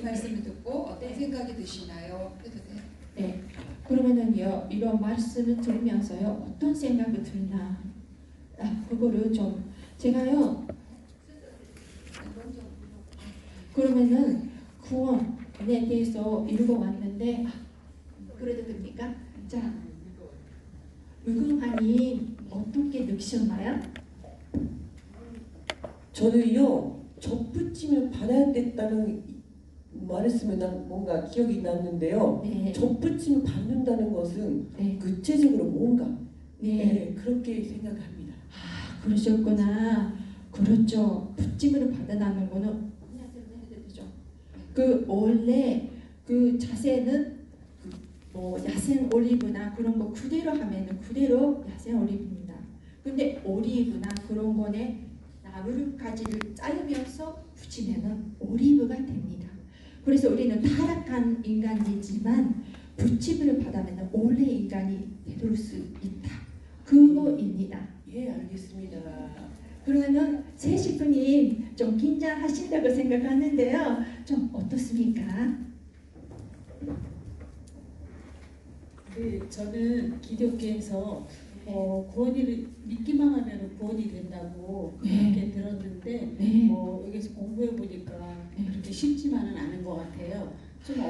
말씀을 듣고 어떤 생각이 드시나요? 해도 돼요? 네. 그러면은요, 이런 말씀을 들으면서요, 어떤 생각이 드나, 그거를 좀 제가요. 그러면은 구원에 대해서 읽어왔는데, 그래도 됩니까? 자, 무궁화님 어떻게 느끼셨나요? 저는요, 접붙임을 받아야 됐다는 말했으면 난 뭔가 기억이 났는데요. 네. 접붙임을 받는다는 것은 네. 구체적으로 뭔가 네. 그렇게 생각합니다. 아, 그러셨구나. 그렇죠. 붙임을 받아나는 거는 그 원래 그 자세는 뭐 야생 올리브나 그런 거 그대로 하면은 그대로 야생 올리브입니다. 근데 올리브나 그런 거에 나무가지를 자르면서 붙이면은 올리브가 됩니다. 그래서 우리는 타락한 인간이지만 붙임을 받으면 원래 인간이 되돌 수 있다. 그거입니다. 예, 알겠습니다. 그러면 세시프님 좀 긴장하신다고 생각하는데요. 좀 어떻습니까? 저는 기독교에서 구원을 믿기만 하면 구원이 된다고 네. 그렇게 들었는데 네. 여기서 공부해 보니까 네. 그렇게 쉽지만은 않은 것 같아요. 좀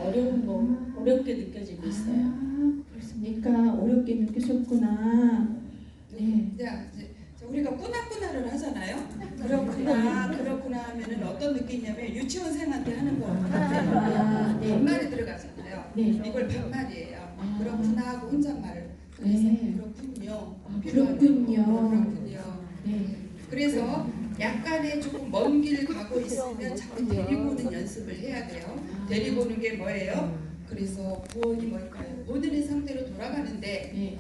어렵게 느껴지고 있어요. 아, 그렇습니까? 어렵게 느끼셨구나. 네. 이제 우리가 꾸나꾸나를 하잖아요. 그렇구나 하면은 어떤 느낌이냐면 유치원생한테 하는 거 같아요. 네. 반말이 들어가잖아요. 네. 이걸 반말이에요. 그렇구나 하고 혼잣말을. 그래서 네. 그렇군요. 그렇군요. 네. 그래서 약간의 조금 먼 길 가고 있으면 자꾸 데리고 오는 연습을 해야 돼요. 데리고 오는 게 뭐예요? 그래서 구원이 뭘까요? 오늘의 상태로 돌아가는데 네.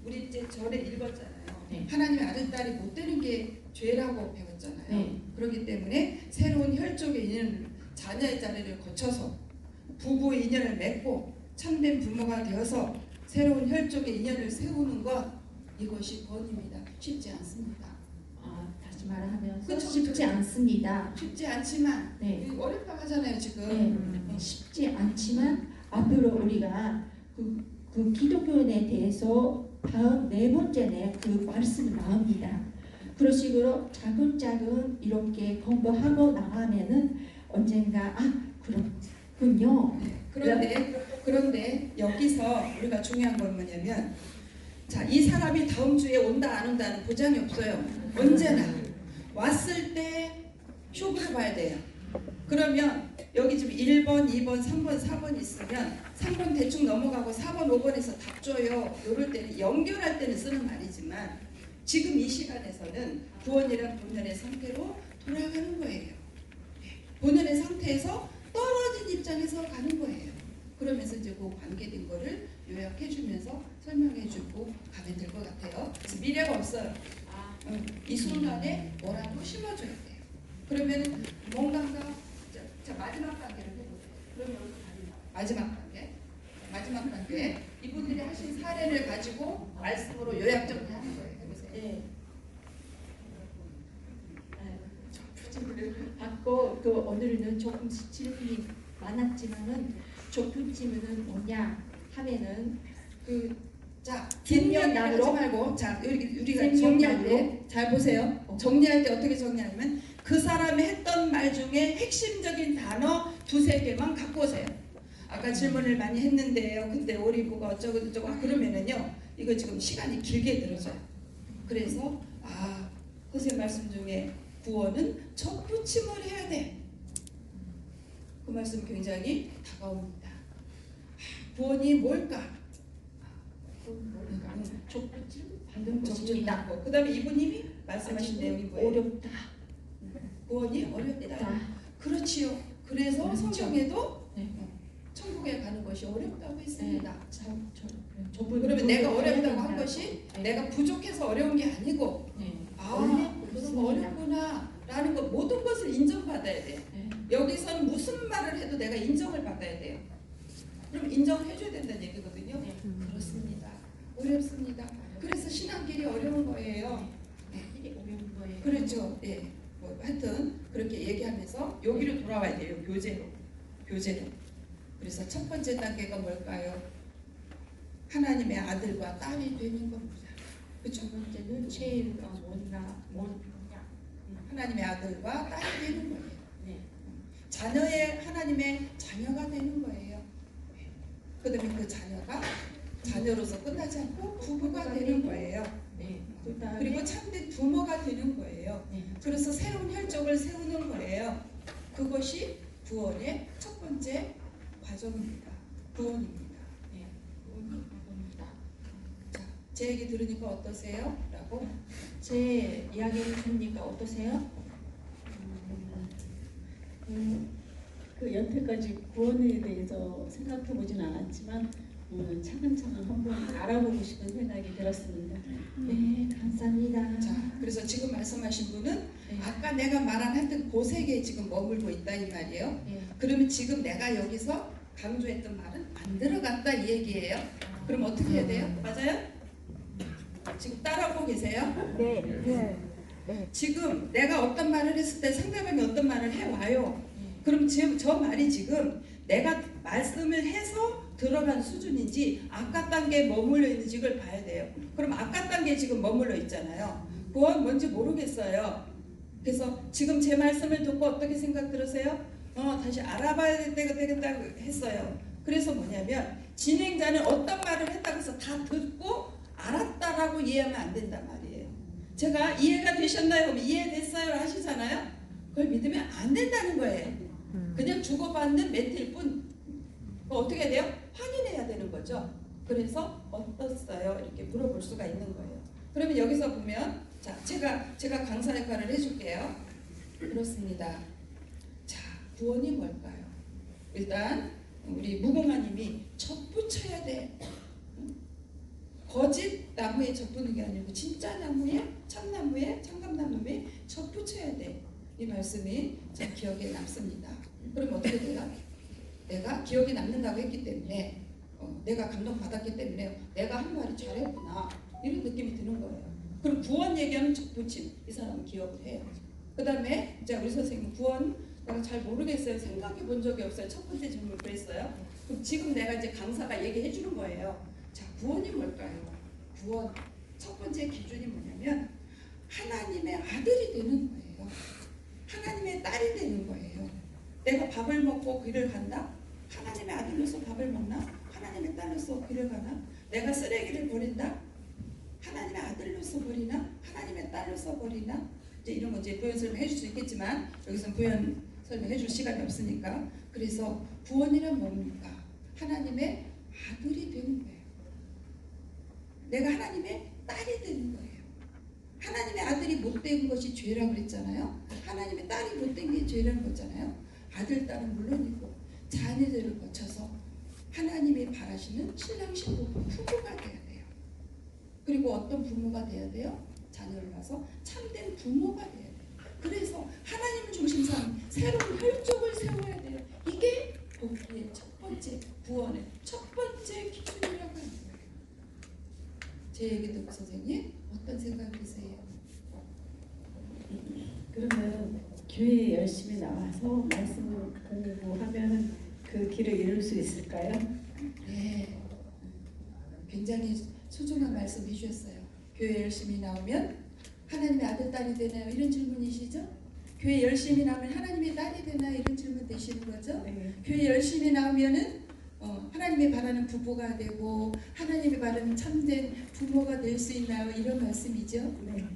우리 이제 전에 읽었잖아요. 네. 하나님의 아들 딸이 못 되는 게 죄라고 배웠잖아요. 네. 그렇기 때문에 새로운 혈족의 인연을 자녀의 자리를 거쳐서 부부의 인연을 맺고 참된 부모가 되어서 새로운 혈족의 인연을 세우는 것, 이것이 구원입니다. 쉽지 않습니다. 다시 말하면 그쵸, 쉽지 그쵸. 않습니다. 쉽지 않지만 네. 어렵다고 하잖아요 지금. 네. 쉽지 않지만 앞으로 우리가 그 기독교에 대해서 다음 네 번째네 그 말씀이 나옵니다. 그런 식으로 차근차근 이렇게 공부하고 나가면은 언젠가 그렇군요. 그런데 여기서 우리가 중요한 건 뭐냐면, 자, 이 사람이 다음 주에 온다 안 온다는 보장이 없어요. 언제나 왔을 때 쇼부를 봐야 돼요. 그러면 여기 지금 1번, 2번, 3번, 4번 있으면 3번 대충 넘어가고 4번, 5번에서 답 줘요. 이럴 때는 연결할 때는 쓰는 말이지만 지금 이 시간에서는 구원이란 본연의 상태로 돌아가는 거예요. 본연의 상태에서 떨어진 입장에서 가는 거예요. 그러면서 이제 그 관계된 거를 요약해주면서 설명해주고 가면 될 것 같아요. 그래서 미래가 없어요. 이 순간에 뭐라도 심어줘야 돼요. 그러면 뭔가가 자 마지막 단계를 해보세요. 그러면 마지막 단계 이분들이 하신 사례를 가지고 말씀으로 요약 좀 하는 거예요. 해보세요. 네. 받고 그 오늘은 조금 질문이 많았지만은 좁은 뭐냐 하면은 자, 긴 이야기 하지 말고, 자, 우리가 정리할 때, 잘 보세요. 정리할 때 어떻게 정리하냐면, 그 사람이 했던 말 중에 핵심적인 단어 두세 개만 갖고 오세요. 아까 질문을 많이 했는데요. 근데 오리부가 어쩌고 그러면은요, 이거 지금 시간이 길게 들어져요. 그래서, 선생님 말씀 중에 구원은 접붙임을 해야 돼. 그 말씀 굉장히 다가옵니다. 구원이 뭘까? 좁붙임 받는 것입니다. 그 다음에 이분님이 말씀하신 내용이 뭐예요? 어렵다. 구원이 어렵다. 어렵다. 그렇지요. 그래서 그렇죠. 성경에도 네. 천국에 가는 것이 어렵다고 했습니다. 그러면 내가 어렵다고 한 것이 내가 부족해서 어려운 게 아니고 그런 거 어렵구나 라는 것, 모든 것을 인정받아야 돼요. 여기서는 무슨 말을 해도 내가 인정을 받아야 돼요. 그럼 인정해줘야 된다는 얘기거든요. 그렇습니다. 어렵습니다. 그래서 신앙길이 어려운 거예요. 어려운 거예요. 그렇죠. 예. 하여튼 그렇게 얘기하면서 여기로 돌아와야 돼요. 교재로. 교제로. 그래서 첫 번째 단계가 뭘까요? 하나님의 아들과 딸이 되는 겁니다. 그렇죠? 두 번째는 죄가 뭐냐. 하나님의 아들과 딸이 되는 거예요. 네. 자녀의 하나님의 자녀가 되는 거예요. 그다음에 그 자녀가 자녀로서 끝나지 않고 부부가 되는 거예요. 네. 그다음에 그리고 참된 부모가 되는 거예요. 네. 그래서 새로운 혈족을 세우는 거예요. 그것이 구원의 첫 번째 과정입니다. 구원입니다. 네. 구원입니다. 자, 제 얘기 들으니까 어떠세요? 라고. 제 이야기를 들으니까 어떠세요? 그 여태까지 구원에 대해서 생각해 보진 않았지만 차근차근 한번 알아보고 싶은 생각이 들었습니다. 네, 감사합니다. 자, 그래서 지금 말씀하신 분은 네. 아까 내가 말한 하여튼 그 세계에 지금 머물고 있다 이 말이에요. 네. 그러면 지금 내가 여기서 강조했던 말은 안 들어갔다 이 얘기예요. 그럼 어떻게 해야 돼요? 맞아요? 지금 따라하고 계세요? 네. 지금 내가 어떤 말을 했을 때 상대방이 어떤 말을 해와요. 그럼 지금 저 말이 지금 내가 말씀을 해서 들어간 수준인지 아까 단계에 머물러 있는지 를 봐야 돼요. 그럼 아까 단계에 지금 머물러 있잖아요. 구원 뭔지 모르겠어요. 그래서 지금 제 말씀을 듣고 어떻게 생각 들으세요? 다시 알아봐야 되겠다고 했어요. 그래서 뭐냐면 진행자는 어떤 말을 했다고 해서 다 듣고 알았다라고 이해하면 안 된단 말이에요. 제가 이해가 되셨나요? 그럼 이해됐어요? 하시잖아요. 그걸 믿으면 안 된다는 거예요. 그냥 주고받는 멘트일 뿐. 어떻게 해야 돼요? 확인해야 되는 거죠. 그래서 어떻어요? 이렇게 물어볼 수가 있는 거예요. 그러면 여기서 보면 자, 제가 강사 역할을 해줄게요. 그렇습니다. 자, 구원이 뭘까요? 일단 우리 무공화님이 젖붙여야 돼. 거짓 나무에 젖붙는 게 아니고 진짜 나무에 참나무에 참감나무에 젖붙여야 돼. 이 말씀이 제 기억에 남습니다. 그럼 어떻게 돼요? 내가 기억에 남는다고 했기 때문에 내가 감동받았기 때문에 내가 한 말이 잘했구나 이런 느낌이 드는 거예요. 그럼 구원 얘기하면 젖붙임 이 사람은 기억을 해요. 그 다음에 이제 우리 선생님 구원 내가 잘 모르겠어요. 생각해 본 적이 없어요. 첫 번째 질문 그랬어요. 그럼 지금 내가 이제 강사가 얘기해 주는 거예요. 자, 구원이 뭘까요? 구원 첫 번째 기준이 뭐냐면 하나님의 아들이 되는 거예요. 하나님의 딸이 되는 거예요. 내가 밥을 먹고 길을 간다? 하나님의 아들로서 밥을 먹나? 하나님의 딸로서 길을 가나? 내가 쓰레기를 버린다? 하나님의 아들로서 버리나? 하나님의 딸로서 버리나? 이제 이런 거 이제 부연 설명해 줄 수 있겠지만 여기서 부연 설명해 줄 시간이 없으니까. 그래서 구원이란 뭡니까? 하나님의 아들이 되는 거예요. 내가 하나님의 딸이 되는 거예요. 하나님의 아들이 못된 것이 죄라고 그랬잖아요. 하나님의 딸이 못된 게 죄라는 거잖아요. 아들, 딸은 물론이고 자녀들을 거쳐서 하나님이 바라시는 신랑 신부 부부가 돼야 돼요. 그리고 어떤 부모가 돼야 돼요? 자녀를 봐서 참된 부모가 돼야 돼요. 그래서 하나님을 중심 삼은 새로운 혈족을 세워야 돼요. 이게 복귀의 첫 번째 구원의 첫 번째 기준이라고 하는 거예요. 제 얘기 듣고 선생님 어떤 생각이세요? 그러면 교회에 열심히 나와서 말씀을 듣고 하면 그 길을 이룰 수 있을까요? 네, 굉장히 소중한 말씀 해주셨어요. 교회 열심히 나오면 하나님의 아들, 딸이 되나요? 이런 질문이시죠? 교회 열심히 나오면 하나님의 딸이 되나요? 이런 질문 되시는 거죠? 네. 교회 열심히 나오면은 하나님이 바라는 부부가 되고 하나님이 바라는 참된 부모가 될 수 있나요? 이런 말씀이죠? 네.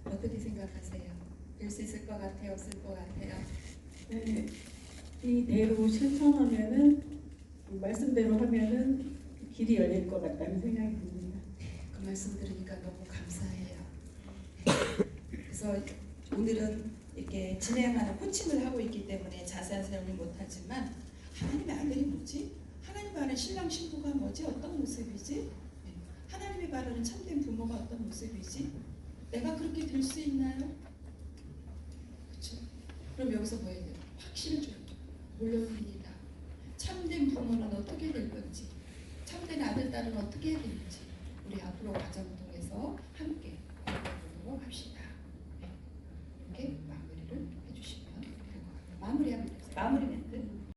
어떻게 생각하세요? 될 수 있을 것 같아요? 없을 것 같아요? 네. 이대로 실천하면은 말씀대로 하면은 길이 열릴 것 같다는 생각이 듭니다. 그 말씀 들으니까 너무 감사해요. 그래서 오늘은 이렇게 진행하는 코칭을 하고 있기 때문에 자세한 설명을 못하지만 하나님의 아들이 뭐지? 하나님 바라는 신랑 신부가 뭐지? 어떤 모습이지? 하나님이 바라는 참된 부모가 어떤 모습이지? 내가 그렇게 될 수 있나요? 그렇죠? 그럼 여기서 뭐 해야 돼요? 확신을 줘요. 물론입니다. 참된 부모는 어떻게 될 건지, 참된 아들, 딸은 어떻게 해야 되는지 우리 앞으로 과정을 통해서 함께